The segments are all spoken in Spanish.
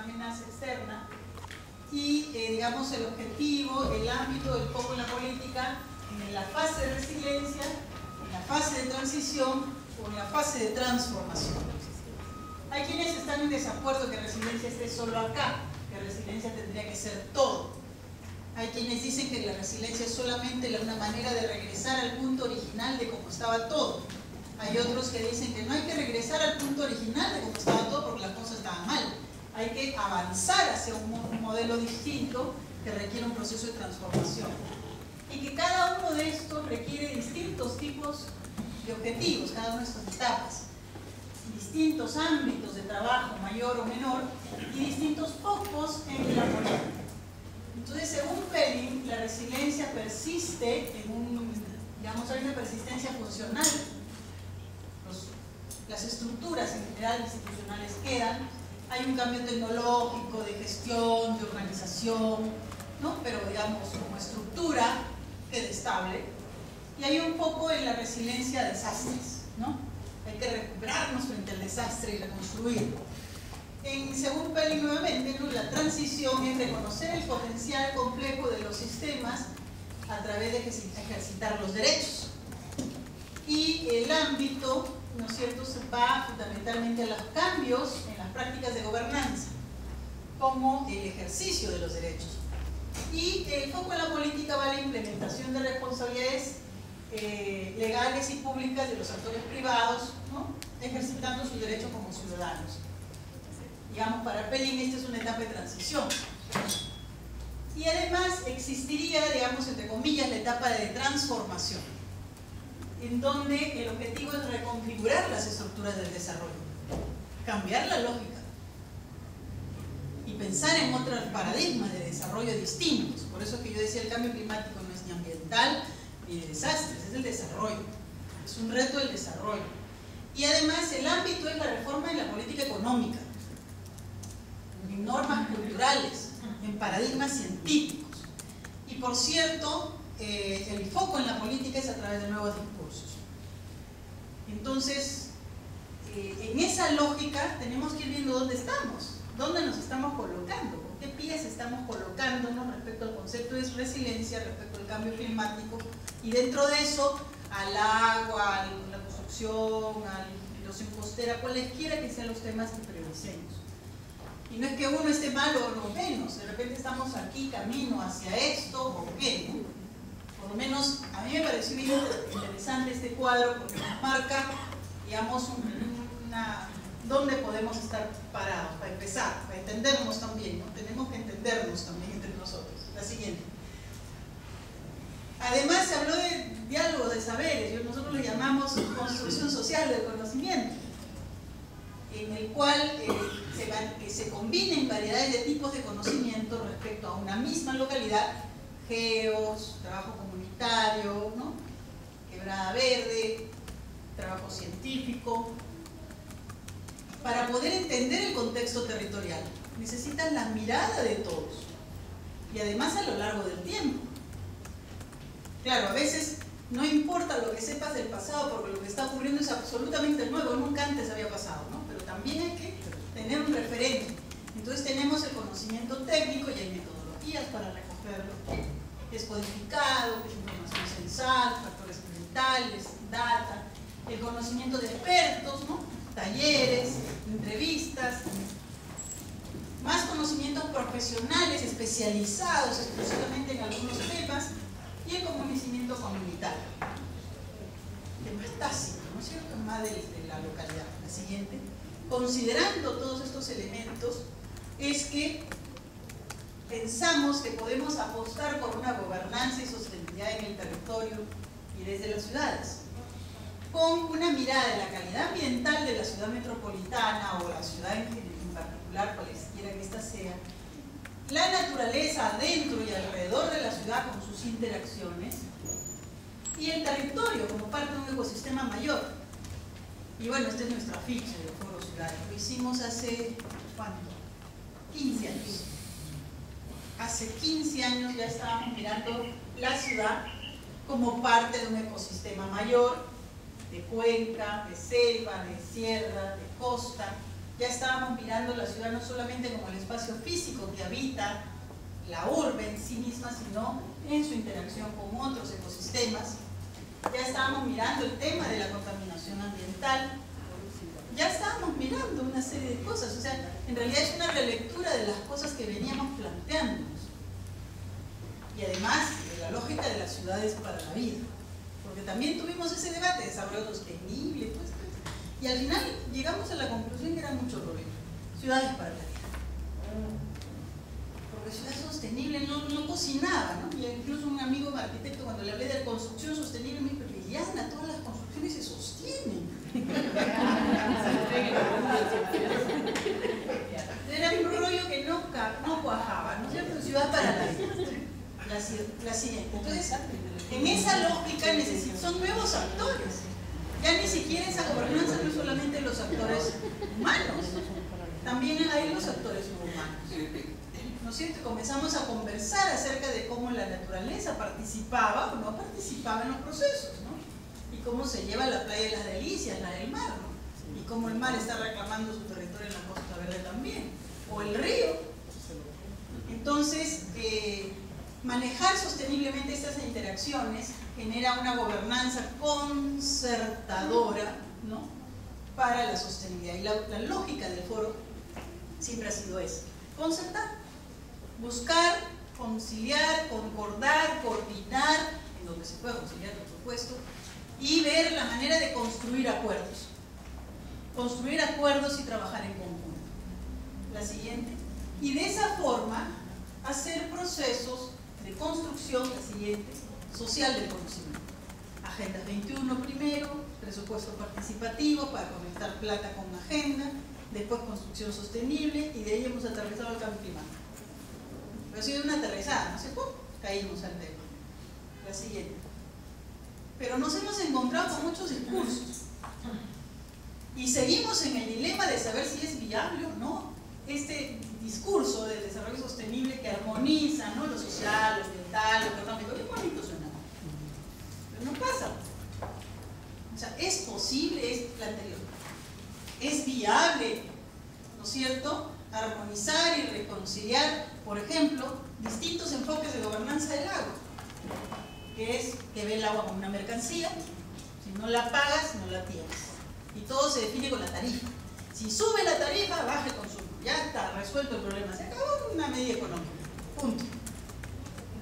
una amenaza externa, y digamos el objetivo, el ámbito, el foco en la política, en la fase de resiliencia, en la fase de transición o en la fase de transformación. Hay quienes están en desacuerdo que resiliencia esté solo acá, que resiliencia tendría que ser todo. Hay quienes dicen que la resiliencia es solamente una manera de regresar al punto original de cómo estaba todo. Hay otros que dicen que no hay que regresar al punto original de cómo estaba todo porque las cosas estaban mal. Hay que avanzar hacia un modelo distinto que requiere un proceso de transformación. Y que cada uno de estos requiere distintos tipos de objetivos, cada una de estas etapas. Distintos ámbitos de trabajo, mayor o menor, y distintos focos en la política. Entonces, según Pelling, la resiliencia persiste en digamos, hay una persistencia funcional. Las estructuras en general institucionales quedan, hay un cambio tecnológico, de gestión, de organización, ¿no? Pero digamos, como estructura queda estable, y hay un poco en la resiliencia a desastres, ¿no? Hay que recuperarnos frente al desastre y reconstruir. Según Pelling nuevamente, ¿no? La transición es reconocer el potencial complejo de los sistemas a través de ejercitar los derechos. Y el ámbito, ¿no es cierto?, se va fundamentalmente a los cambios en las prácticas de gobernanza, como el ejercicio de los derechos. Y el foco en la política va a la implementación de responsabilidades legales y públicas de los actores privados, ¿no?, ejercitando sus derechos como ciudadanos. Digamos, para Pelling esta es una etapa de transición. Y además existiría, digamos, entre comillas, la etapa de transformación, en donde el objetivo es reconfigurar las estructuras del desarrollo, cambiar la lógica y pensar en otros paradigmas de desarrollo distintos. Por eso es que yo decía, el cambio climático no es ni ambiental ni de desastres, es el desarrollo, es un reto del desarrollo. Y además el ámbito es la reforma de la política económica, en normas culturales, en paradigmas científicos. Y por cierto, el foco en la política es a través de nuevos discursos. Entonces, en esa lógica tenemos que ir viendo dónde estamos, dónde nos estamos colocando, con qué pies estamos colocándonos respecto al concepto de resiliencia, respecto al cambio climático, y dentro de eso al agua, a la construcción, a la erosión costera, cualesquiera que sean los temas que prioricemos. Y no es que uno esté mal o no menos, de repente estamos aquí camino hacia esto o qué, ¿no? Por lo menos a mí me pareció bien interesante este cuadro porque nos marca, digamos, dónde podemos estar parados, para empezar, para entendernos también, ¿no? Tenemos que entendernos también entre nosotros. La siguiente. Además se habló de diálogo de saberes, nosotros le llamamos construcción social del conocimiento, en el cual se combinen variedades de tipos de conocimiento respecto a una misma localidad, geos, trabajo comunitario, ¿no?, quebrada verde, trabajo científico. Para poder entender el contexto territorial necesitan la mirada de todos y además a lo largo del tiempo. Claro, a veces no importa lo que sepas del pasado porque lo que está ocurriendo es absolutamente nuevo, nunca antes había pasado, ¿no? Pero también hay que tener un referente. Entonces tenemos el conocimiento técnico y hay metodologías para recogerlo. Es codificado, es información censal, factores ambientales, data, el conocimiento de expertos, ¿no?, talleres, entrevistas, más conocimientos profesionales especializados exclusivamente en algunos temas, y el conocimiento comunitario, que es más tácito, ¿no es cierto?, es más de la localidad. La siguiente. Considerando todos estos elementos, es que pensamos que podemos apostar por una gobernanza y sostenibilidad en el territorio y desde las ciudades, con una mirada de la calidad ambiental de la ciudad metropolitana o la ciudad en particular, cualesquiera que ésta sea, la naturaleza dentro y alrededor de la ciudad con sus interacciones, y el territorio como parte de un ecosistema mayor. Y bueno, este es nuestro afiche de Foro Ciudad. Lo hicimos hace, ¿cuánto? 15 años. Hace 15 años ya estábamos mirando la ciudad como parte de un ecosistema mayor, de cuenca, de selva, de sierra, de costa, Ya estábamos mirando la ciudad no solamente como el espacio físico que habita la urbe en sí misma, sino en su interacción con otros ecosistemas. Ya estábamos mirando el tema de la contaminación ambiental. Ya estábamos mirando una serie de cosas. O sea, en realidad es una relectura de las cosas que veníamos planteándonos. Y además, de la lógica de las ciudades para la vida. Porque también tuvimos ese debate de desarrollo sostenible, pues, y al final llegamos a la conclusión que era mucho rollo. Ciudades para la vida. Porque ciudad sostenible no cocinaba, ¿no? Y incluso un amigo arquitecto, cuando le hablé de construcción sostenible, me dijo: pero Liliana, todas las construcciones se sostienen. Era un rollo que no cuajaba, ¿no es cierto? Ciudad para la vida. La siguiente. Entonces, en esa lógica son nuevos actores. Ya ni siquiera esa gobernanza no es solamente los actores humanos, también hay los actores no humanos. ¿No es cierto? Comenzamos a conversar acerca de cómo la naturaleza participaba o no participaba en los procesos, ¿no? Y cómo se lleva la playa de las Delicias, la del mar, ¿no? Y cómo el mar está reclamando su territorio en la Costa Verde también, o el río. Entonces, manejar sosteniblemente estas interacciones genera una gobernanza concertadora, ¿no?, para la sostenibilidad. Y la lógica del foro siempre ha sido esa: concertar, buscar, conciliar, concordar, coordinar, en donde se pueda conciliar, por supuesto, y ver la manera de construir acuerdos. Construir acuerdos y trabajar en conjunto. La siguiente. Y de esa forma, hacer procesos de construcción, la siguiente, social del conocimiento. Agenda 21 primero, presupuesto participativo para conectar plata con agenda, después construcción sostenible, y de ahí hemos aterrizado al cambio climático. Pero ha sido una aterrizada, ¿no sé cómo? Caímos al tema. La siguiente. Pero nos hemos encontrado con muchos discursos y seguimos en el dilema de saber si es viable o no este discurso del desarrollo sostenible que armoniza, ¿no?, lo social, lo ambiental, lo económico. Qué bonito suena, pero no pasa. O sea, es posible, es la anterior, es viable, ¿no es cierto?, armonizar y reconciliar, por ejemplo, distintos enfoques de gobernanza del agua, que es que ve el agua como una mercancía. Si no la pagas, no la tienes, y todo se define con la tarifa. Si sube la tarifa, baja el consumo. Ya está resuelto el problema, se acabó una medida económica, punto.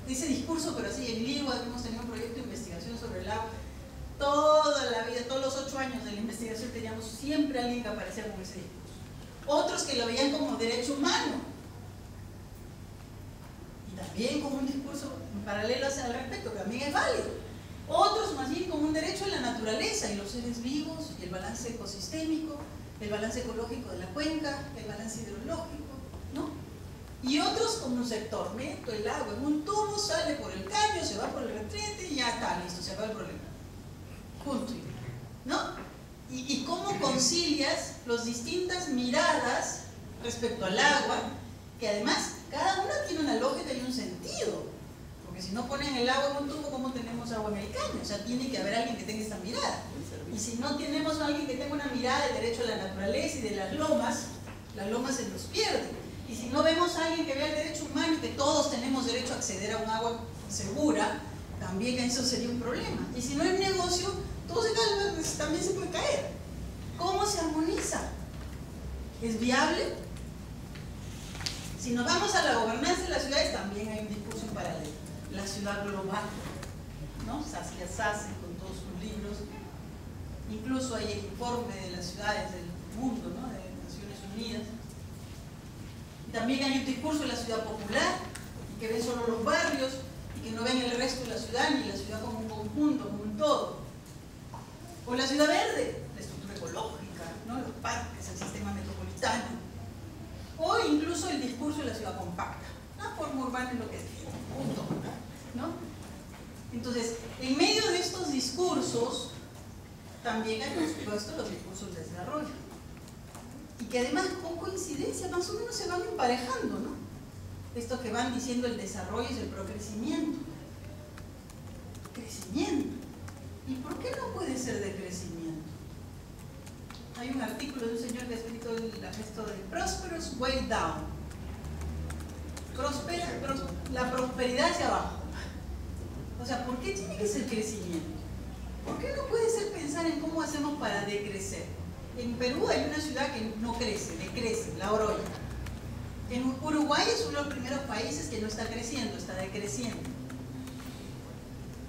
Ese discurso, pero así en Ligua hemos tenido un proyecto de investigación sobre el agua toda la vida, todos los 8 años de la investigación teníamos siempre alguien que aparecía con ese discurso. Otros que lo veían como derecho humano y también como un discurso en paralelo al respecto, que también es válido. Otros más bien como un derecho a la naturaleza y los seres vivos y el balance ecosistémico, el balance ecológico de la cuenca, el balance hidrológico, ¿no? Y otros como un sector: meto el agua en un tubo, sale por el caño, se va por el retrete y ya está, listo, se acaba el problema. Punto. ¿No? Y cómo concilias las distintas miradas respecto al agua, que además cada una tiene una lógica y un sentido. Porque si no ponen el agua en un tubo, ¿cómo tenemos agua en el caño? O sea, tiene que haber alguien que tenga esta mirada. Y si no tenemos a alguien que tenga una mirada de derecho a la naturaleza y de las lomas se nos pierde. Y si no vemos a alguien que vea el derecho humano y que todos tenemos derecho a acceder a un agua segura, también eso sería un problema. Y si no hay negocio, todo se cae, también se puede caer. ¿Cómo se armoniza? ¿Es viable? Si nos vamos a la gobernanza de las ciudades, también hay un discurso en paralelo. La ciudad global, ¿no? Saskia Sassen con todos sus libros. Incluso hay el informe de las ciudades del mundo, ¿no?, de Naciones Unidas. Y también hay un discurso de la ciudad popular, que ven solo los barrios y que no ven el resto de la ciudad, ni la ciudad como un conjunto, como un todo. O la ciudad verde, la estructura ecológica, ¿no?, los parques, el sistema metropolitano. O incluso el discurso de la ciudad compacta. La forma urbana es lo que es, punto, ¿no? Entonces, en medio de estos discursos, también hay, por supuesto, los discursos de desarrollo. Y que además, con coincidencia, más o menos se van emparejando, ¿no? Esto que van diciendo el desarrollo es el procrecimiento. Crecimiento. ¿Y por qué no puede ser de crecimiento? Hay un artículo de un señor que ha escrito esto de Prosperous Way Down. La prosperidad hacia abajo. O sea, ¿por qué tiene que ser crecimiento? ¿Por qué no puede ser pensar en cómo hacemos para decrecer? En Perú hay una ciudad que no crece, decrece, La Oroya. En Uruguay es uno de los primeros países que no está creciendo, está decreciendo.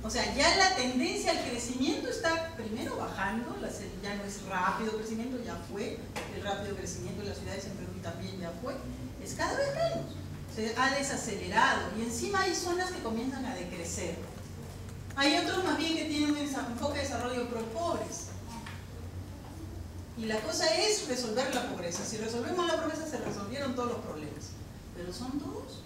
O sea, ya la tendencia al crecimiento está primero bajando, ya no es rápido crecimiento, ya fue. El rápido crecimiento de las ciudades en Perú también ya fue. Es cada vez menos. Se ha desacelerado y encima hay zonas que comienzan a decrecer. Hay otros más bien que tienen un enfoque de desarrollo pro pobres. Y la cosa es resolver la pobreza. Si resolvemos la pobreza se resolvieron todos los problemas. Pero son todos.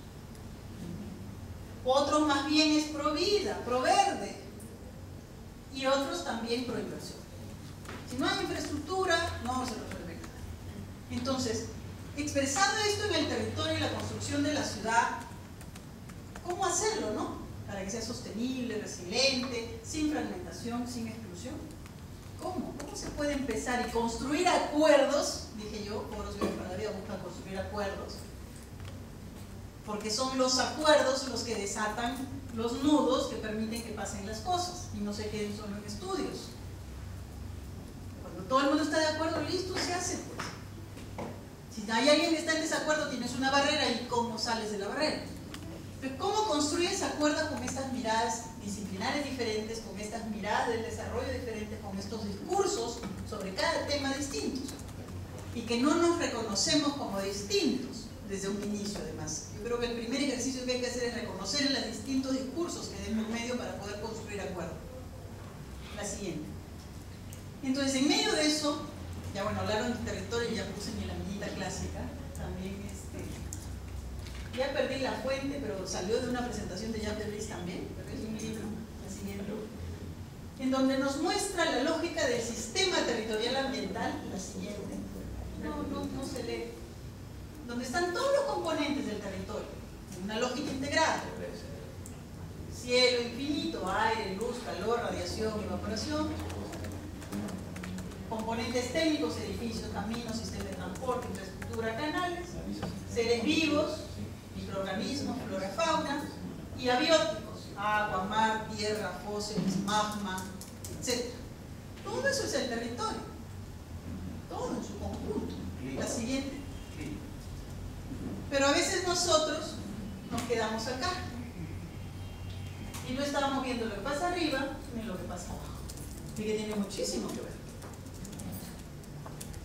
Otros más bien es pro vida, pro verde. Y otros también pro inversión. Si no hay infraestructura, no se resuelve nada. Entonces, expresando esto en el territorio y la construcción de la ciudad, ¿cómo hacerlo, no? Para que sea sostenible, resiliente, sin fragmentación, sin exclusión. ¿Cómo? ¿Cómo se puede empezar y construir acuerdos? Dije yo, Foros Ciudades para la Vida buscan construir acuerdos. Porque son los acuerdos los que desatan los nudos que permiten que pasen las cosas y no se queden solo en estudios. Cuando todo el mundo está de acuerdo, listo, se hace pues. Si hay alguien que está en desacuerdo, tienes una barrera y ¿cómo sales de la barrera? Pero ¿cómo construyes acuerdos con estas miradas disciplinares diferentes, con estas miradas del desarrollo diferentes, con estos discursos sobre cada tema distintos? Y que no nos reconocemos como distintos desde un inicio, además. Yo creo que el primer ejercicio que hay que hacer es reconocer los distintos discursos que den en medio para poder construir acuerdos. La siguiente. Entonces, en medio de eso, ya bueno, hablaron de territorio, ya puse mi laminita clásica, también ya perdí la fuente, pero salió de una presentación de Jean Debris también, pero es un libro, la siguiente, en donde nos muestra la lógica del sistema territorial ambiental, la siguiente, no se lee, donde están todos los componentes del territorio, en una lógica integrada, cielo infinito, aire, luz, calor, radiación, evaporación, componentes técnicos, edificios, caminos, sistemas de transporte, infraestructura, canales, seres vivos, microorganismos, flora, fauna, y abióticos, agua, mar, tierra, fósiles, magma, etc. Todo eso es el territorio, todo en su conjunto. La siguiente. Pero a veces nosotros nos quedamos acá y no estábamos viendo lo que pasa arriba ni lo que pasa abajo, y que tiene muchísimo que ver.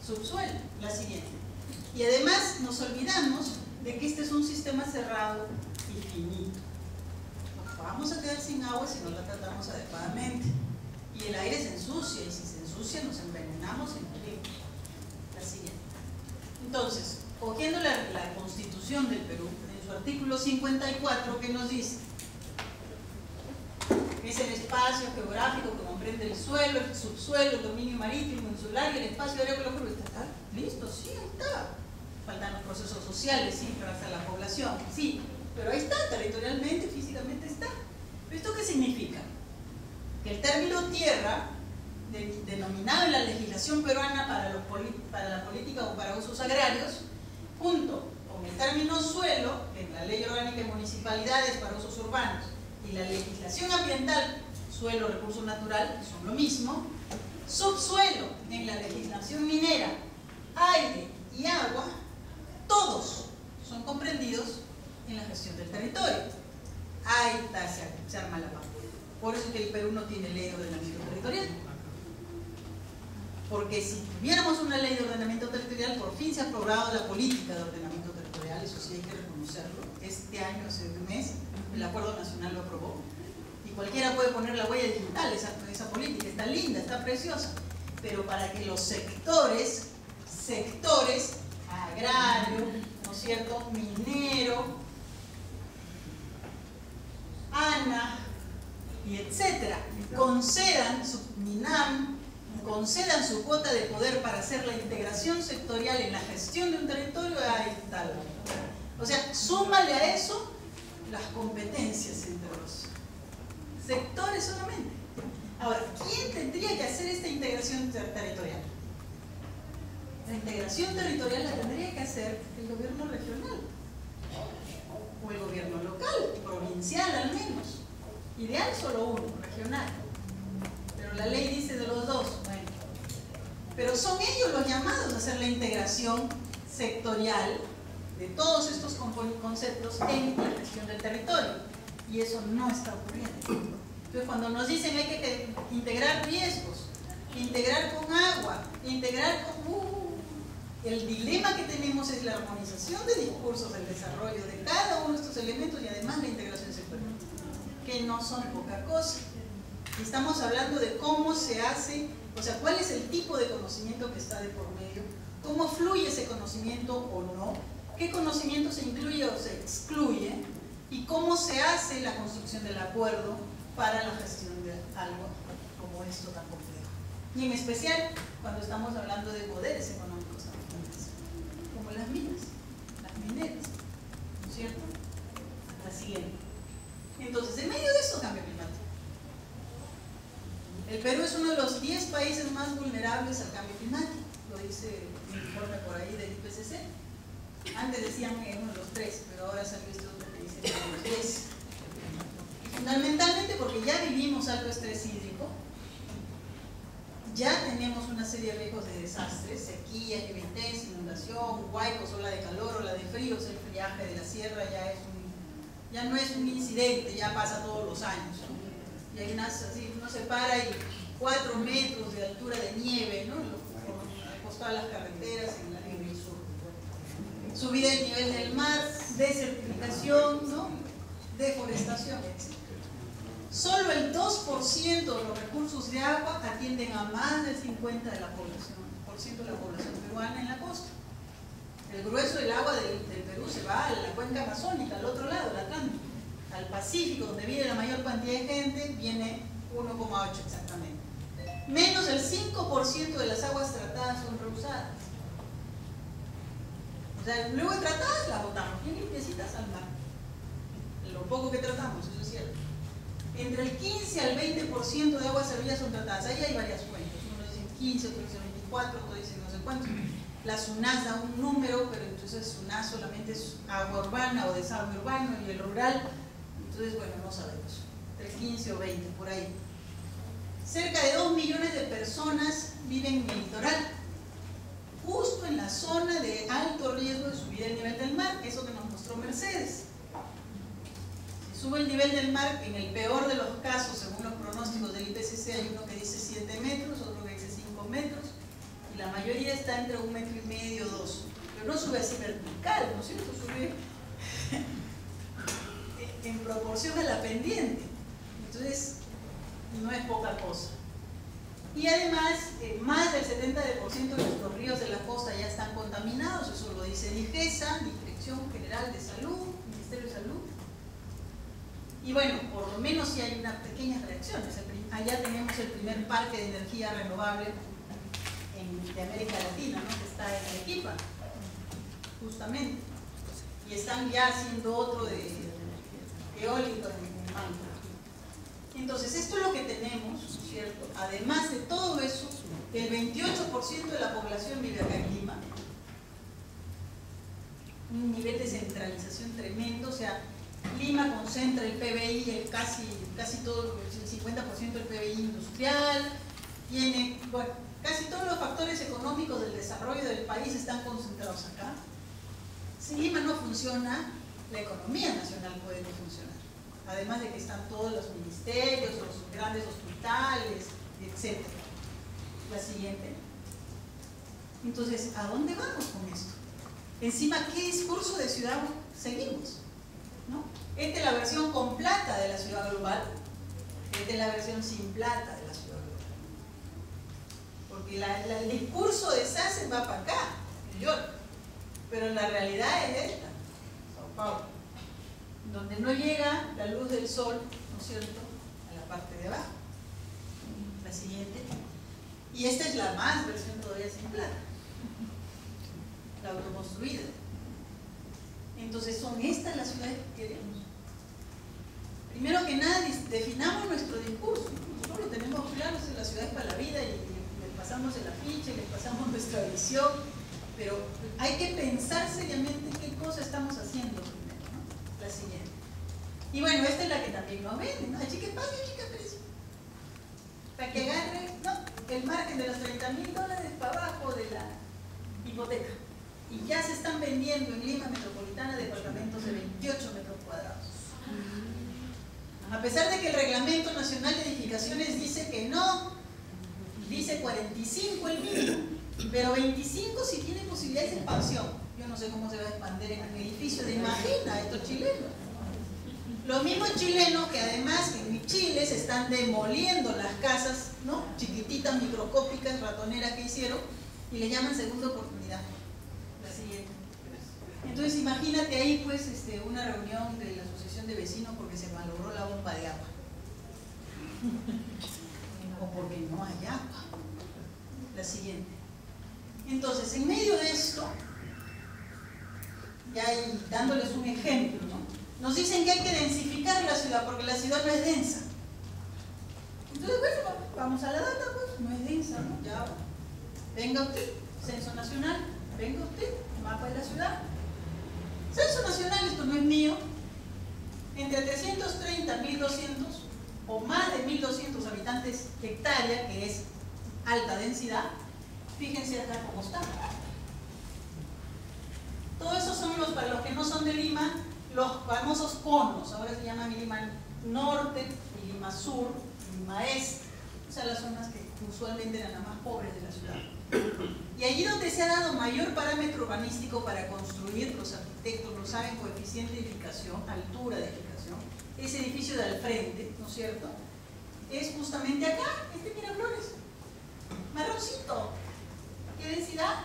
Subsuelo, la siguiente. Y además nos olvidamos de que este es un sistema cerrado y finito. Nos vamos a quedar sin agua si no la tratamos adecuadamente. Y el aire se ensucia, y si se ensucia nos envenenamos y morimos. La siguiente. Entonces, cogiendo la Constitución del Perú, en su artículo 54, ¿qué nos dice? Es el espacio geográfico que comprende el suelo, el subsuelo, el dominio marítimo, insular y el espacio aéreo que lo cubre. ¿Está listo? Sí, ahí está. Faltan los procesos sociales, sí, para hasta la población, sí, pero ahí está, territorialmente, físicamente está. ¿Esto qué significa? Que el término tierra, denominado en la legislación peruana para la política o para usos agrarios, junto con el término suelo, en la Ley Orgánica de Municipalidades para usos urbanos, y la legislación ambiental, suelo, recurso natural, son lo mismo, subsuelo, en la legislación minera, aire y agua, todos son comprendidos en la gestión del territorio. Ahí está, se arma la paz. Por eso es que el Perú no tiene ley de ordenamiento territorial. Porque si tuviéramos una ley de ordenamiento territorial, por fin se ha aprobado la política de ordenamiento territorial, eso sí hay que reconocerlo. Este año, hace un mes, el Acuerdo Nacional lo aprobó. Y cualquiera puede poner la huella digital, esa política está linda, está preciosa. Pero para que los sectores agrario, ¿no es cierto?, minero, ANA y etcétera, concedan su MINAM, concedan su cuota de poder para hacer la integración sectorial en la gestión de un territorio, ahí está. O sea, súmale a eso las competencias entre los sectores solamente. Ahora, ¿quién tendría que hacer esta integración territorial? La integración territorial la tendría que hacer el gobierno regional o el gobierno local, provincial al menos. Ideal solo uno, regional. Pero la ley dice de los dos. Bueno, pero son ellos los llamados a hacer la integración sectorial de todos estos conceptos en la gestión del territorio. Y eso no está ocurriendo. Entonces, cuando nos dicen hay que integrar riesgos, integrar con agua, integrar con... el dilema que tenemos es la armonización de discursos, el desarrollo de cada uno de estos elementos y además la integración sectorial, que no son poca cosa. Y estamos hablando de cómo se hace, o sea, cuál es el tipo de conocimiento que está de por medio, cómo fluye ese conocimiento o no, qué conocimiento se incluye o se excluye, y cómo se hace la construcción del acuerdo para la gestión de algo como esto tan complejo. Y en especial cuando estamos hablando de poderes económicos tan fuertes, como las minas, las mineras, ¿no es cierto? La siguiente. Entonces, en medio de esto, cambio climático. El Perú es uno de los 10 países más vulnerables al cambio climático, lo dice un informe por ahí del IPCC. Antes decían que uno de los 3, pero ahora salió este otro que dice que uno de los 10. Fundamentalmente porque ya vivimos alto estrés hídrico, ya tenemos una serie de riesgos de desastres, sequía, lluvia intensa, inundación, huaicos, ola de calor, ola de frío, el friaje de la sierra ya no es un incidente, ya pasa todos los años, ¿no? Y hay así, uno se para y 4 metros de altura de nieve, ¿no? Al costado de las carreteras en la Lima y Sur. Subida del nivel del mar, desertificación, ¿no? Deforestación, etc. Solo el 2% de los recursos de agua atienden a más del 50% de la población peruana en la costa. El grueso del agua del Perú se va a la cuenca amazónica, al otro lado, al Atlántico. Al Pacífico, donde vive la mayor cantidad de gente, viene 1,8 exactamente. Menos del 5% de las aguas tratadas son reusadas. O sea, luego de tratadas las botamos bien limpiecitas al mar. Lo poco que tratamos, eso es cierto. Entre el 15 al 20% de aguas servidas son tratadas. Ahí hay varias cuentas. Unos dicen 15, otros dicen 24, otros dicen no sé cuántos. La SUNAS da un número, pero entonces SUNAS solamente es agua urbana o desagüe urbano y el rural. Entonces, bueno, no sabemos. Entre 15 o 20, por ahí. Cerca de 2 millones de personas viven en el litoral, justo en la zona de alto riesgo de subida del nivel del mar, eso que nos mostró Mercedes. Si sube el nivel del mar, en el peor de los casos, según los pronósticos del IPCC, hay uno que dice 7 metros, otro que dice 5 metros, y la mayoría está entre 1,5 metros, 2. Pero no sube así vertical, ¿no es cierto? Sube en proporción a la pendiente. Entonces, no es poca cosa. Y además, más del 70% de nuestros ríos de la costa ya están contaminados, eso lo dice DIGESA, Dirección General de Salud, Ministerio de Salud. Y bueno, por lo menos sí hay unas pequeñas reacciones. Allá tenemos el primer parque de energía renovable de América Latina, ¿no? Que está en Arequipa, justamente. Y están ya haciendo otro de eólico en Manta. Entonces, esto es lo que tenemos, ¿cierto? Además de todo eso, el 28% de la población vive acá en Lima. Un nivel de centralización tremendo, o sea, Lima concentra el PBI, casi todo, el 50% del PBI industrial, tiene, bueno, casi todos los factores económicos del desarrollo del país están concentrados acá. Si Lima no funciona, la economía nacional puede no funcionar. Además de que están todos los ministerios, los grandes hospitales, etc. La siguiente. Entonces, ¿a dónde vamos con esto? Encima, ¿qué discurso de ciudad seguimos? ¿No? Esta es la versión con plata de la ciudad global, esta es la versión sin plata de la ciudad global. Porque el discurso de SACE va para acá, New York, pero la realidad es esta, Sao Paulo, donde no llega la luz del sol, ¿no es cierto?, a la parte de abajo. La siguiente. Y esta es la más versión todavía sin plata, la autoconstruida. Entonces, ¿son estas las ciudades que queremos? Primero que nada, definamos nuestro discurso. Nosotros lo tenemos claro, es la ciudad es para la vida y les pasamos el afiche, les pasamos nuestra visión. pero hay que pensar seriamente qué cosa estamos haciendo primero, ¿no? La siguiente. Y bueno, esta es la que también nos venden, ¿no? Chica pague, chica precio. Para que agarre, ¿no?, el margen de los $30.000 para abajo de la hipoteca. Y ya se están vendiendo en Lima metropolitana departamentos de 28 metros cuadrados. A pesar de que el Reglamento Nacional de Edificaciones dice que no, dice 45 el mínimo, pero 25 si tiene posibilidades de expansión. Yo no sé cómo se va a expandir en un edificio de Imagina, estos chilenos. Los mismos chilenos que además en Chile se están demoliendo las casas, ¿no?, chiquititas, microscópicas, ratoneras que hicieron, y le llaman segunda oportunidad. La siguiente. Entonces imagínate ahí pues una reunión de la asociación de vecinos porque se malogró la bomba de agua. O porque no hay agua. La siguiente. Entonces, en medio de esto, ya dándoles un ejemplo, ¿no?, nos dicen que hay que densificar la ciudad porque la ciudad no es densa. Entonces, bueno, vamos a la data, pues, no es densa, ¿no? Ya, venga usted, Censo Nacional, venga usted, mapa de la ciudad. Censo Nacional, esto no es mío, entre 330 y 1200 o más de 1200 habitantes hectárea, que es alta densidad. Fíjense acá cómo está. Todos esos son para los que no son de Lima, los famosos conos. Ahora se llama Lima Norte, Lima Sur, Lima Este. O sea, las zonas que usualmente eran las más pobres de la ciudad. Y allí donde se ha dado mayor parámetro urbanístico para construir, los arquitectos lo saben, coeficiente de edificación, altura de edificación, ese edificio de al frente, ¿no es cierto?, es justamente acá, Miraflores, marroncito. ¿Qué densidad?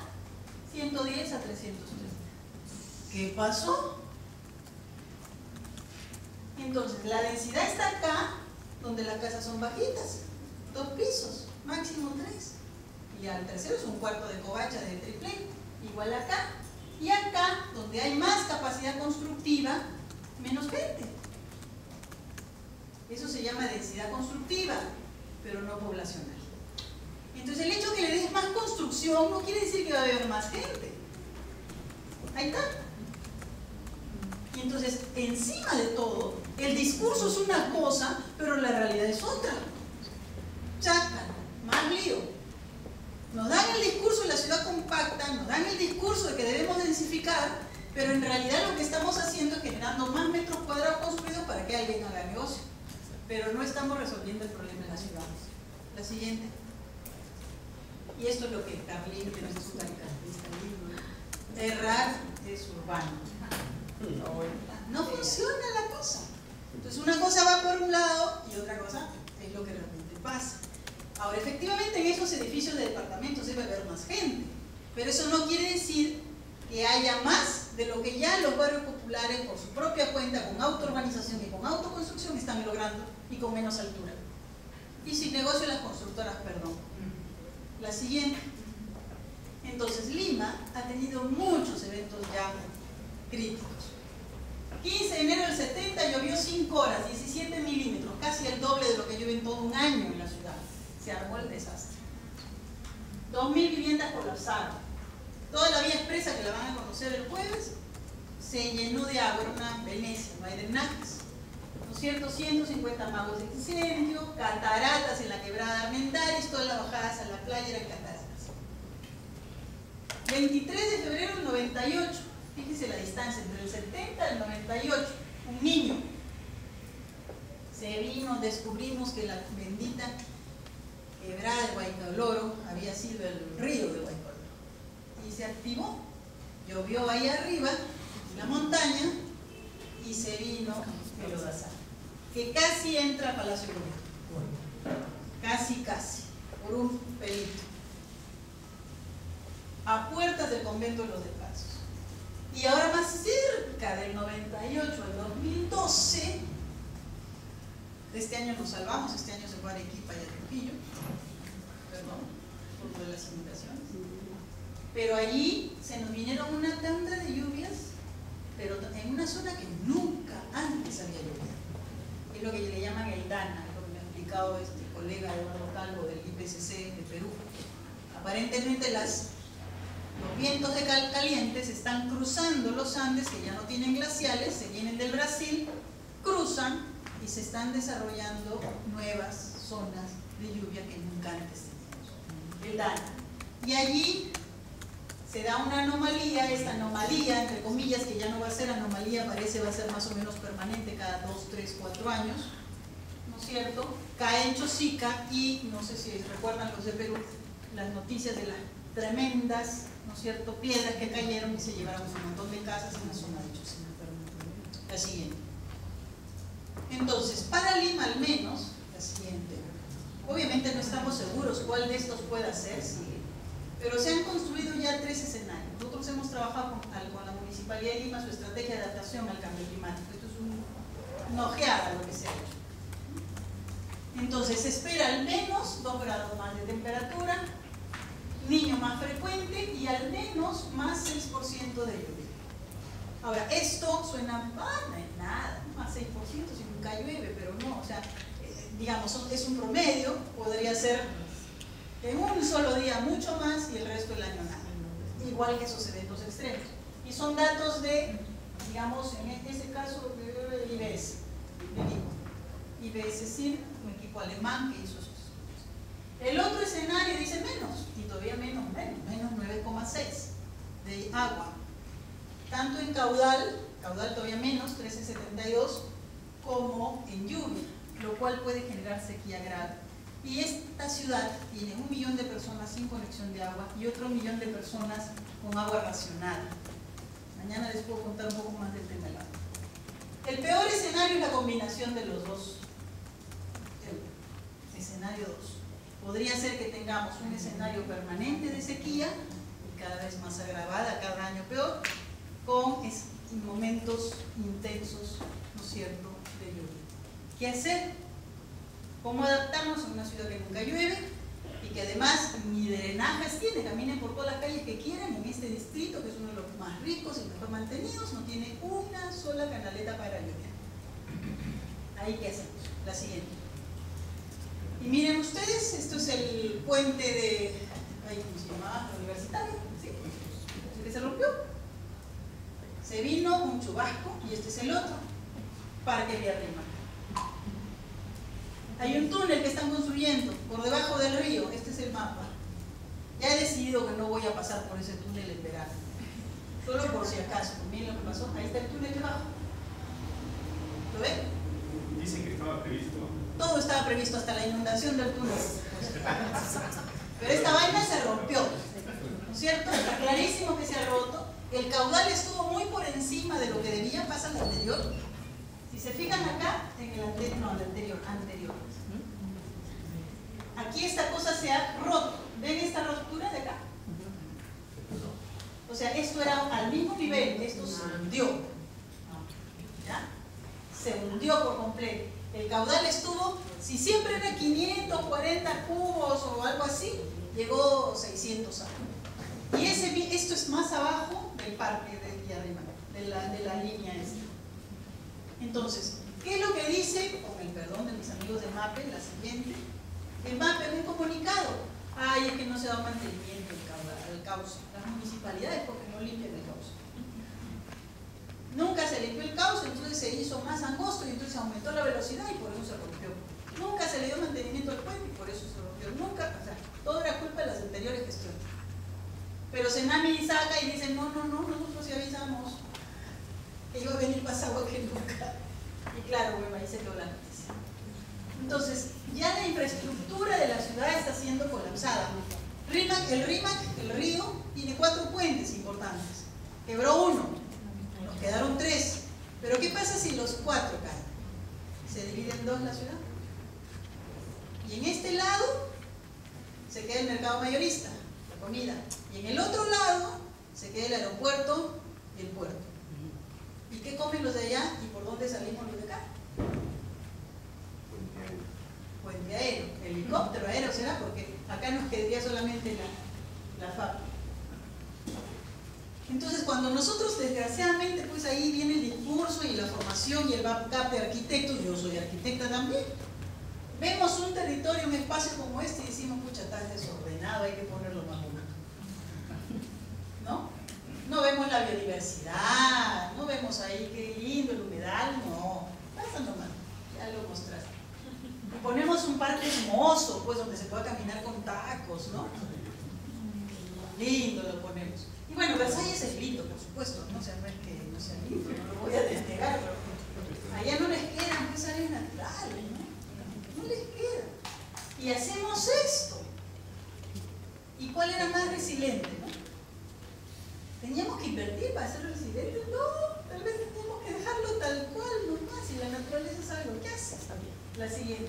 110 a 330. ¿Qué pasó? Entonces, la densidad está acá, donde las casas son bajitas, 2 pisos, máximo 3. Y al tercero es un cuarto de covacha de triple, igual acá. Y acá, donde hay más capacidad constructiva, menos gente. Eso se llama densidad constructiva, pero no poblacional. Entonces el hecho de que le des más construcción no quiere decir que va a haber más gente. Ahí está. Y entonces, encima de todo, el discurso es una cosa, pero la realidad es otra. Chaca, más lío. Nos dan el discurso de la ciudad compacta, nos dan el discurso de que debemos densificar, pero en realidad lo que estamos haciendo es generando más metros cuadrados construidos para que alguien haga negocio. Pero no estamos resolviendo el problema de la ciudad. La siguiente. Y esto es lo que Carlín, que no es su caricaturista lindo, errar es urbano. No funciona la cosa. Entonces una cosa va por un lado y otra cosa es lo que realmente pasa. Ahora, efectivamente en esos edificios de departamentos debe haber más gente, pero eso no quiere decir que haya más de lo que ya los barrios populares por su propia cuenta, con autourbanización y con autoconstrucción, están logrando, y con menos altura. Y sin negocio las constructoras, perdón. La siguiente. Entonces Lima ha tenido muchos eventos ya críticos. 15 de enero del 70 llovió 5 horas, 17 milímetros, casi el doble de lo que llueve en todo un año en la ciudad. Se armó el desastre. 2.000 viviendas colapsaron. Toda la vía expresa, que la van a conocer el jueves, se llenó de agua, era una Venecia, no hay drenajes. ¿No es cierto? 150 magos de incendio, cataratas en la quebrada Armendáriz, todas las bajadas a la playa eran cataratas. 23 de febrero del 98, fíjense la distancia entre el 70 y el 98, un niño. Se vino, descubrimos que la bendita quebrada de Huaycaoloro había sido el río de Huaycaoloro. Y se activó, llovió ahí arriba, en la montaña, y se vino el Odazán, que casi entra a Palacio Gobierno. Casi, por un pelito. A puertas del convento de los Descalzos. Y ahora más cerca del 98 al 2012, este año nos salvamos, este año se fue a Arequipa y a Trujillo, perdón, por lo de las inundaciones. Pero allí se nos vinieron una tanda de lluvias, pero en una zona que nunca antes había llovido. Es lo que le llaman el DANA, es lo que me ha explicado este colega Eduardo Calvo del IPCC de Perú. Aparentemente las Los vientos calientes están cruzando los Andes, que ya no tienen glaciales, se vienen del Brasil, cruzan y se están desarrollando nuevas zonas de lluvia que nunca antes teníamos. El Dana. Y allí se da una anomalía, esta anomalía, entre comillas, que ya no va a ser anomalía, parece va a ser más o menos permanente cada 2, 3, 4 años, ¿no es cierto? Cae en Chosica y, no sé si recuerdan los de Perú, las noticias de las tremendas, ¿no es cierto?, piedras que cayeron y se llevaron un montón de casas en la zona de Chosica. La siguiente. Entonces, para Lima al menos, la siguiente. Obviamente no estamos seguros cuál de estos pueda ser, ¿sí? Pero se han construido ya 3 escenarios. Nosotros hemos trabajado con la Municipalidad de Lima su estrategia de adaptación al cambio climático. Esto es una ojeada lo que se ha hecho. Entonces se espera al menos 2 grados más de temperatura, niño más frecuente y al menos más 6% de lluvia. Ahora, esto suena, no es nada, más 6% si nunca llueve, pero no, o sea, digamos, es un promedio, podría ser en un solo día mucho más y el resto del año nada, igual que esos eventos extremos. Y son datos de, digamos, en este caso, del IBS, IBS CIR, un equipo alemán que hizo esos estudios. El otro escenario dice menos, y todavía menos 9,6 de agua, tanto en caudal todavía menos, 13,72, como en lluvia, lo cual puede generar sequía grave. Y esta ciudad tiene 1 millón de personas sin conexión de agua y otro 1 millón de personas con agua racionada. Mañana les puedo contar un poco más del tema del agua. El peor escenario es la combinación de los dos. Escenario 2. Podría ser que tengamos un escenario permanente de sequía, y cada vez más agravada, cada año peor, con momentos intensos, ¿no es cierto?, de lluvia. ¿Qué hacer? ¿Cómo adaptarnos a una ciudad que nunca llueve y que además ni drenajes tiene? Caminen por todas las calles que quieran en este distrito, que es uno de los más ricos y mejor mantenidos, no tiene una sola canaleta para lluvia. Ahí, ¿qué hacemos? La siguiente. Y miren ustedes, esto es el puente de, ¿cómo se llamaba? Universitario, ¿sí? ¿El que se rompió? Se vino un chubasco y este es el otro, Parque Villarrima. Hay un túnel que están construyendo por debajo del río, este es el mapa. Ya he decidido que no voy a pasar por ese túnel en verano, solo por si acaso. Miren lo que pasó, ahí está el túnel debajo. ¿Lo ven? Dicen que estaba previsto. Todo estaba previsto, hasta la inundación del túnel. Pero esta vaina se rompió, ¿no es cierto? Está clarísimo que se ha roto. El caudal estuvo muy por encima de lo que debía, pasa al anterior. Si se fijan acá, en el anterior, no, el anterior. Aquí esta cosa se ha roto. ¿Ven esta ruptura de acá? O sea, esto era al mismo nivel, esto se hundió. ¿Ya? Se hundió por completo. El caudal estuvo, si siempre era 540 cubos o algo así, llegó 600 años. Y esto es más abajo del parque de Villarrima, de la línea esta. Entonces, ¿qué es lo que dice, con el perdón de mis amigos de MAPE, la siguiente? El MAPE en un comunicado, ay, es que no se da mantenimiento al cauce, las municipalidades porque no limpian el cauce. Nunca se limpió el cauce, entonces se hizo más angosto y entonces aumentó la velocidad y por eso se rompió. Nunca se le dio mantenimiento al puente y por eso se rompió. Nunca, o sea, todo era culpa de las anteriores gestiones. Pero Senami saca y dice, no, nosotros ya avisamos que iba a venir más agua que nunca. Y claro, bueno, ahí se quedó la noticia. Entonces, ya la infraestructura de la ciudad está siendo colapsada. El Rímac, el río, tiene 4 puentes importantes. Quebró uno, nos quedaron 3. Pero ¿qué pasa si los 4 caen? ¿Se divide en 2 la ciudad? Y en este lado se queda el mercado mayorista, la comida. Y en el otro lado se queda el aeropuerto y el puerto. ¿Y qué comen los de allá y por dónde salimos los de acá? Puente aéreo, helicóptero aéreo será, porque acá nos quedaría solamente la fábrica. Entonces, cuando nosotros, desgraciadamente, pues ahí viene el discurso y la formación y el backup de arquitectos, yo soy arquitecta también, vemos un territorio, un espacio como este y decimos, pucha, está desordenado, hay que ponerlo más bonito. No vemos la biodiversidad, no vemos ahí qué lindo el humedal, no. Pasa nomás, ya lo mostraste. Y ponemos un parque hermoso, pues donde se pueda caminar con tacos, ¿no? Lindo lo ponemos. Y bueno, Versalles es lindo, por supuesto, no sé, no es que no sea lindo, no lo voy a desnegar, pero allá no les quedan pues áreas naturales, ¿no? No les queda. Y hacemos esto. ¿Y cuál era más resiliente, no? ¿Teníamos que invertir para ser resilientes? No, tal vez teníamos que dejarlo tal cual nomás, y la naturaleza sabe lo que hace. La siguiente.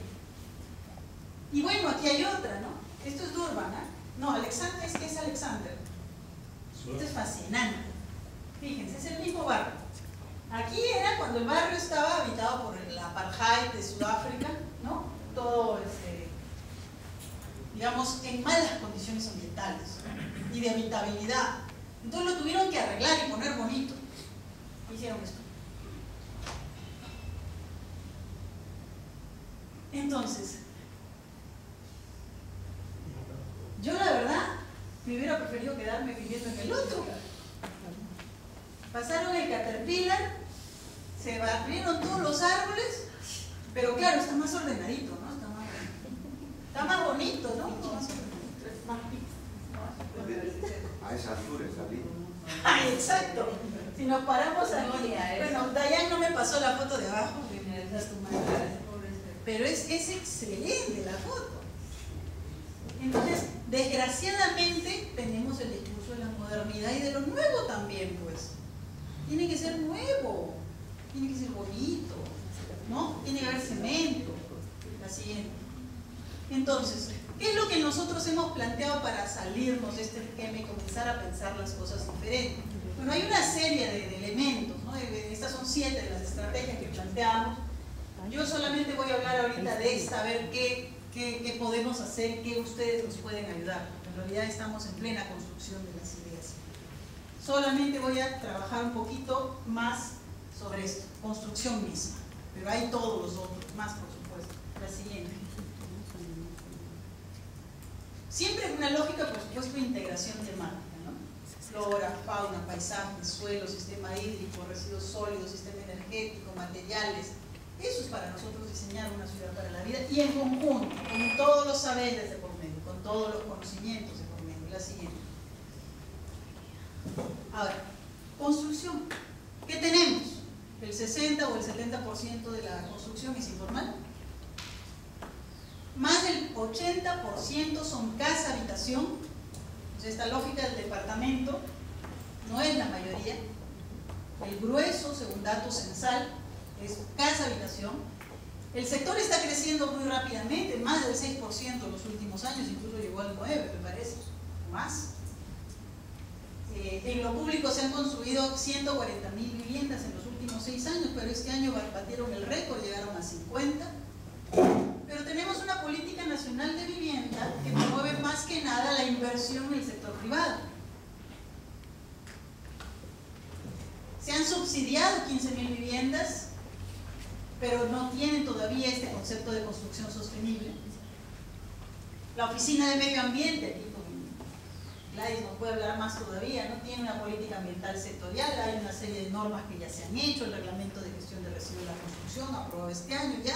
Y bueno, aquí hay otra, ¿no? Esto es Durban, ¿eh? No, Alexander, es que es Alexander. Esto es fascinante. Fíjense, es el mismo barrio. Aquí era cuando el barrio estaba habitado por el apartheid de Sudáfrica, ¿no? Todo, digamos, en malas condiciones ambientales y de habitabilidad. Entonces lo tuvieron que arreglar y poner bonito. Hicieron esto. Entonces, yo la verdad me hubiera preferido quedarme viviendo en el otro. Pasaron el Caterpillar, se barrieron todos los árboles, pero claro, está más ordenadito, ¿no? Está más bonito, ¿no? A esa altura está bien. Ah, exacto. Si nos paramos aquí, bueno, Dayan no me pasó la foto de abajo, pero es excelente la foto. Entonces, desgraciadamente, tenemos el discurso de la modernidad y de lo nuevo también, pues. Tiene que ser nuevo, tiene que ser bonito, ¿no? Tiene que haber cemento. La siguiente. Entonces, ¿qué es lo que nosotros hemos planteado para salirnos de este esquema y comenzar a pensar las cosas diferentes? Bueno, hay una serie de elementos, ¿no? Estas son 7 de las estrategias que planteamos. Yo solamente voy a hablar ahorita de esta, a ver qué podemos hacer, qué ustedes nos pueden ayudar. En realidad estamos en plena construcción de las ideas. Solamente voy a trabajar un poquito más sobre esto, construcción misma. Pero hay todos los otros, más por supuesto. La siguiente. Siempre una lógica, por supuesto, de integración temática, ¿no? Flora, fauna, paisaje, suelo, sistema hídrico, residuos sólidos, sistema energético, materiales. Eso es para nosotros diseñar una ciudad para la vida y en conjunto, con todos los saberes de por medio, con todos los conocimientos de por medio. La siguiente. Ahora, construcción. ¿Qué tenemos? El 60 o el 70% de la construcción es informal. Más del 80% son casa-habitación. Entonces, esta lógica del departamento no es la mayoría. El grueso, según datos censal, es casa-habitación. El sector está creciendo muy rápidamente, más del 6% en los últimos años, incluso llegó al 9%, me parece, más. En lo público se han construido 140.000 viviendas en los últimos 6 años, pero este año batieron el récord, llegaron a 50. Pero tenemos una política nacional de vivienda que promueve más que nada la inversión en el sector privado. Se han subsidiado 15.000 viviendas, pero no tienen todavía este concepto de construcción sostenible. La Oficina de Medio Ambiente, aquí con Gladys nos puede hablar más todavía, no tiene una política ambiental sectorial, hay una serie de normas que ya se han hecho, el reglamento de gestión de residuos de la construcción aprobado este año, ya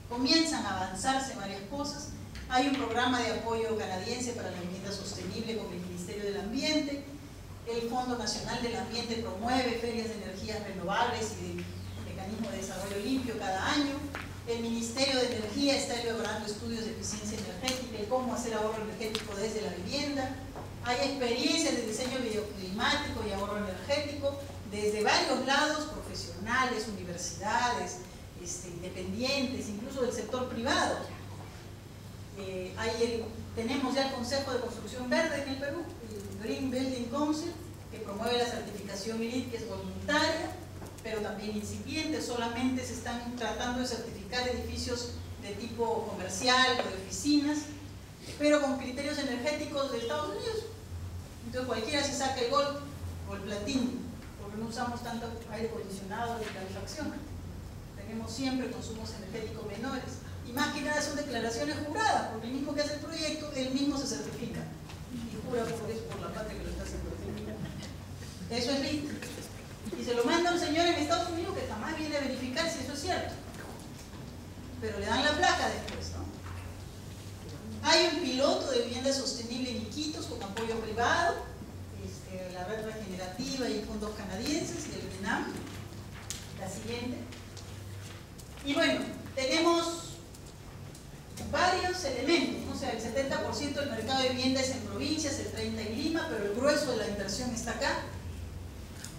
comienzan a avanzarse varias cosas. Hay un programa de apoyo canadiense para la vivienda sostenible con el Ministerio del Ambiente. El Fondo Nacional del Ambiente promueve ferias de energías renovables y de mecanismo de desarrollo limpio cada año. El Ministerio de Energía está elaborando estudios de eficiencia energética y cómo hacer ahorro energético desde la vivienda. Hay experiencias de diseño bioclimático y ahorro energético desde varios lados, profesionales, universidades, independientes, incluso del sector privado. Tenemos ya el Consejo de Construcción Verde en el Perú, el Green Building Council, que promueve la certificación LEED, que es voluntaria, pero también incipiente. Solamente se están tratando de certificar edificios de tipo comercial o de oficinas, pero con criterios energéticos de Estados Unidos. Entonces cualquiera se saca el Gold o el Platino, porque no usamos tanto aire acondicionado ni calefacción. Tenemos siempre consumos energéticos menores. Y más que nada son declaraciones juradas, porque el mismo que hace el proyecto, él mismo se certifica. Y jura porque es por la patria que lo está haciendo. Eso es RIT. Y se lo manda un señor en Estados Unidos que jamás viene a verificar si eso es cierto. Pero le dan la placa después, ¿no? Hay un piloto de vivienda sostenible en Iquitos con apoyo privado, la red regenerativa y fondos canadienses del Vietnam. La siguiente. Y bueno, tenemos varios elementos, ¿no? O sea, el 70% del mercado de vivienda es en provincias, el 30% en Lima, pero el grueso de la inversión está acá.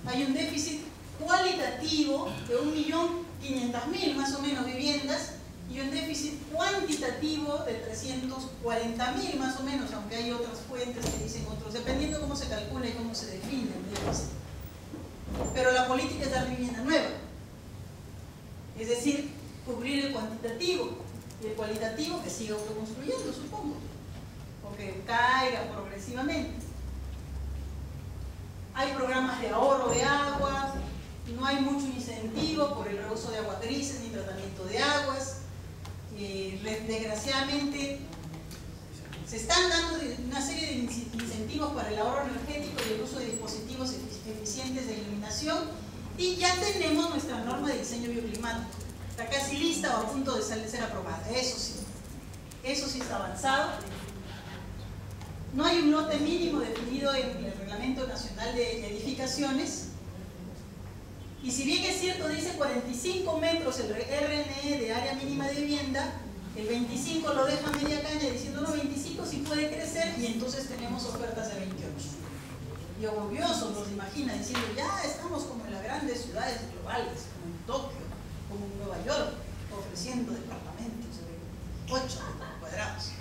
Hay un déficit cualitativo de 1.500.000 más o menos viviendas y un déficit cuantitativo de 340.000 más o menos, aunque hay otras fuentes que dicen otros, dependiendo cómo se calcula y cómo se define el déficit. Pero la política es dar vivienda nueva, es decir, cubrir el cuantitativo y el cualitativo que siga autoconstruyendo, supongo, o que caiga progresivamente. Hay programas de ahorro de agua, no hay mucho incentivo por el reuso de aguas grises ni tratamiento de aguas. Desgraciadamente se están dando una serie de incentivos para el ahorro energético y el uso de dispositivos eficientes de iluminación, y ya tenemos nuestra norma de diseño bioclimático. Está casi lista o a punto de ser aprobada. Eso sí está avanzado. No hay un lote mínimo definido en el Reglamento Nacional de Edificaciones. Y si bien es cierto, dice 45 metros el RNE de área mínima de vivienda, el 25 lo deja media caña diciendo no, 25 sí puede crecer, y entonces tenemos ofertas de 28. Y orgullosos los imagina diciendo ya estamos como en las grandes ciudades globales, como en Tokio, como en Nueva York, ofreciendo departamentos de 8 metros cuadrados.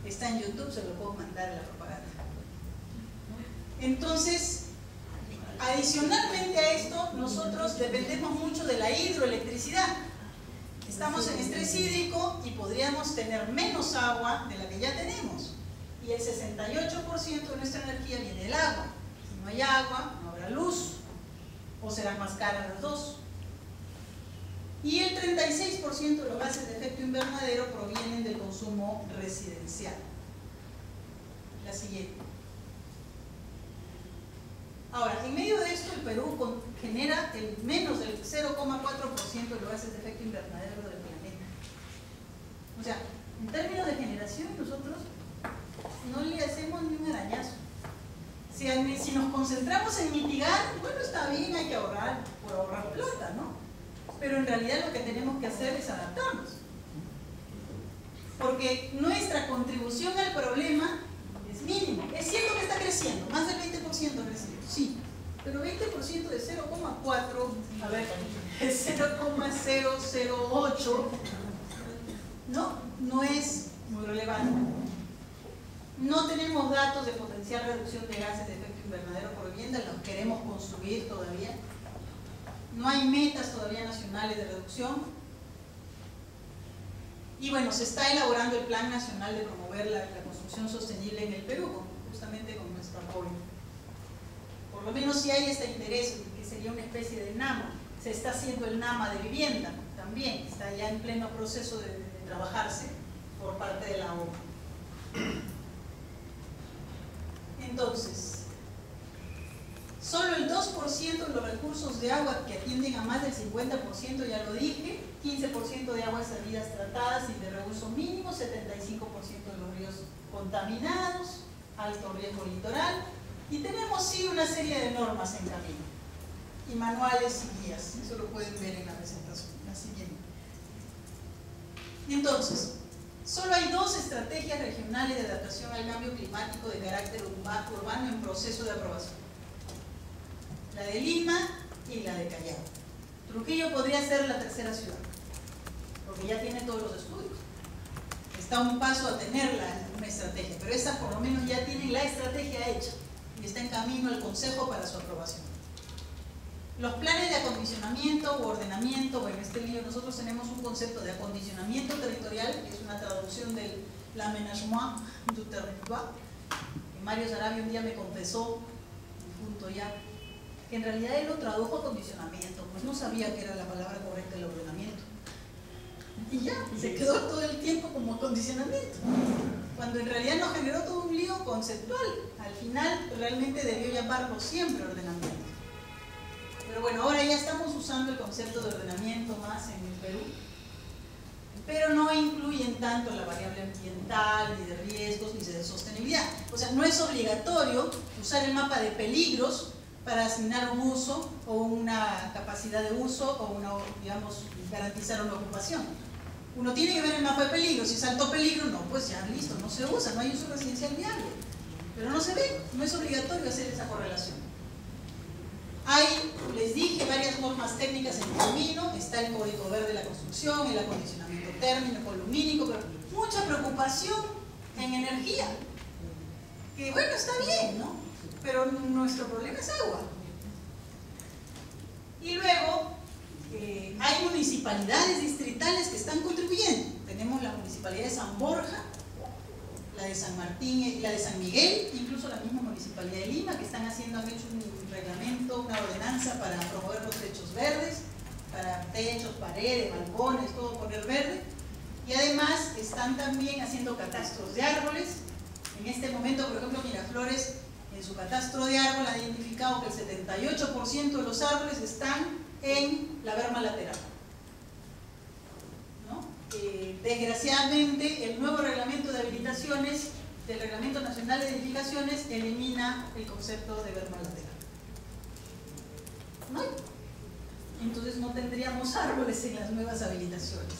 Está en YouTube, se lo puedo mandar a la propaganda. Entonces, adicionalmente a esto, nosotros dependemos mucho de la hidroelectricidad. Estamos en estrés hídrico y podríamos tener menos agua de la que ya tenemos. Y el 68% de nuestra energía viene del agua. Si no hay agua, no habrá luz, o serán más caras las dos. Y el 36% de los gases de efecto invernadero provienen del consumo residencial. La siguiente. Ahora, en medio de esto, el Perú genera el menos del 0,4% de los gases de efecto invernadero del planeta. O sea, en términos de generación, nosotros no le hacemos ni un arañazo. Si nos concentramos en mitigar, bueno, está bien, hay que ahorrar por ahorrar plata, ¿no? Pero en realidad lo que tenemos que hacer es adaptarnos. Porque nuestra contribución al problema es mínimo. Es cierto que está creciendo, más del 20% ha crecido, sí. Pero 20% de 0,4, a ver, es 0,008, no es muy relevante. No tenemos datos de potencial reducción de gases de efecto invernadero por vivienda, los queremos construir todavía. No hay metas todavía nacionales de reducción. Y bueno, se está elaborando el Plan Nacional de promover la construcción sostenible en el Perú, justamente con nuestro apoyo. Por lo menos si hay este interés, que sería una especie de NAMA. Se está haciendo el NAMA de vivienda también, está ya en pleno proceso de trabajarse por parte de la ONU. Entonces, solo el 2% de los recursos de agua que atienden a más del 50%, ya lo dije, 15% de aguas salidas tratadas y de reuso mínimo, 75% de los ríos contaminados, alto riesgo litoral, y tenemos sí una serie de normas en camino, y manuales y guías, eso lo pueden ver en la presentación, la siguiente. Entonces, solo hay 2 estrategias regionales de adaptación al cambio climático de carácter urbano en proceso de aprobación. La de Lima y la de Callao. Trujillo podría ser la tercera ciudad, porque ya tiene todos los estudios. Está a un paso a tener una estrategia, pero esa por lo menos ya tiene la estrategia hecha y está en camino al Consejo para su aprobación. Los planes de acondicionamiento u ordenamiento, bueno, en este libro nosotros tenemos un concepto de acondicionamiento territorial, que es una traducción del l'aménagement du territoire. Mario Sarabia un día me confesó, punto ya, que en realidad él lo tradujo a acondicionamiento, pues no sabía que era la palabra correcta el ordenamiento. Y ya, se quedó todo el tiempo como acondicionamiento. cuando en realidad nos generó todo un lío conceptual. Al final realmente debió llamarlo siempre ordenamiento. Pero bueno, ahora ya estamos usando el concepto de ordenamiento más en el Perú, pero no incluyen tanto la variable ambiental, ni de riesgos, ni de sostenibilidad. O sea, no es obligatorio usar el mapa de peligros para asignar un uso o una capacidad de uso o una, digamos, garantizar una ocupación. Uno tiene que ver el mapa de peligros. Si saltó peligro, no, pues ya listo, no se usa, no hay uso residencial viable. Pero no se ve, no es obligatorio hacer esa correlación. Hay, les dije, varias normas técnicas en camino. Está el Código Verde de la Construcción, el acondicionamiento térmico, lumínico, pero mucha preocupación en energía. Que bueno, está bien, ¿no? Pero nuestro problema es agua. Y luego, hay municipalidades distritales que están contribuyendo. Tenemos la municipalidad de San Borja, la de San Martín y la de San Miguel, incluso la misma municipalidad de Lima, que han hecho un reglamento, una ordenanza para promover los techos verdes, para techos, paredes, balcones, todo poner verde. Y además están también haciendo catastros de árboles. En este momento, por ejemplo, Miraflores, en su catastro de árbol ha identificado que el 78% de los árboles están en la berma lateral, ¿no? Desgraciadamente, el nuevo reglamento de habilitaciones del Reglamento Nacional de Edificaciones elimina el concepto de berma lateral. ¿No? Entonces no tendríamos árboles en las nuevas habilitaciones.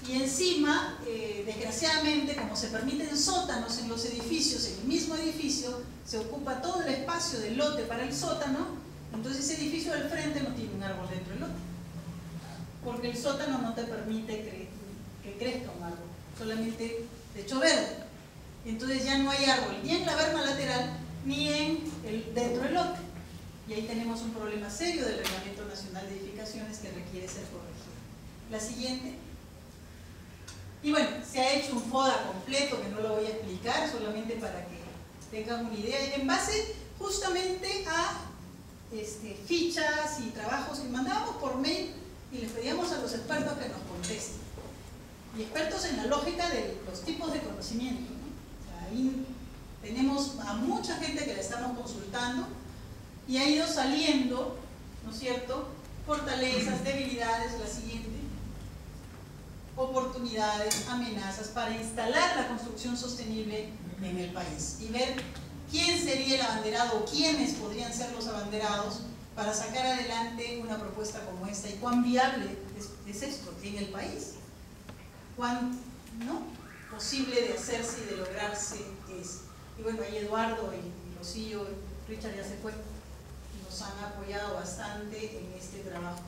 Y encima, desgraciadamente, como se permiten sótanos en los edificios, en el mismo edificio, se ocupa todo el espacio del lote para el sótano, entonces ese edificio del frente no tiene un árbol dentro del lote. Porque el sótano no te permite que crezca un árbol, solamente techo verde. Entonces ya no hay árbol ni en la berma lateral ni dentro del lote. Y ahí tenemos un problema serio del Reglamento Nacional de Edificaciones que requiere ser corregido. La siguiente. Y bueno, se ha hecho un FODA completo que no lo voy a explicar, solamente para que tengan una idea, en base justamente a fichas y trabajos que mandábamos por mail y les pedíamos a los expertos que nos contesten. Y expertos en la lógica de los tipos de conocimiento, ¿no? O sea, ahí tenemos a mucha gente que la estamos consultando y ha ido saliendo, ¿no es cierto?, fortalezas, debilidades, la siguiente, oportunidades, amenazas para instalar la construcción sostenible en el país y ver quién sería el abanderado o quiénes podrían ser los abanderados para sacar adelante una propuesta como esta y cuán viable es esto en el país, cuán posible de hacerse y de lograrse es. Y bueno, ahí Eduardo y Rocío, Richard ya se fue, nos han apoyado bastante en este trabajo.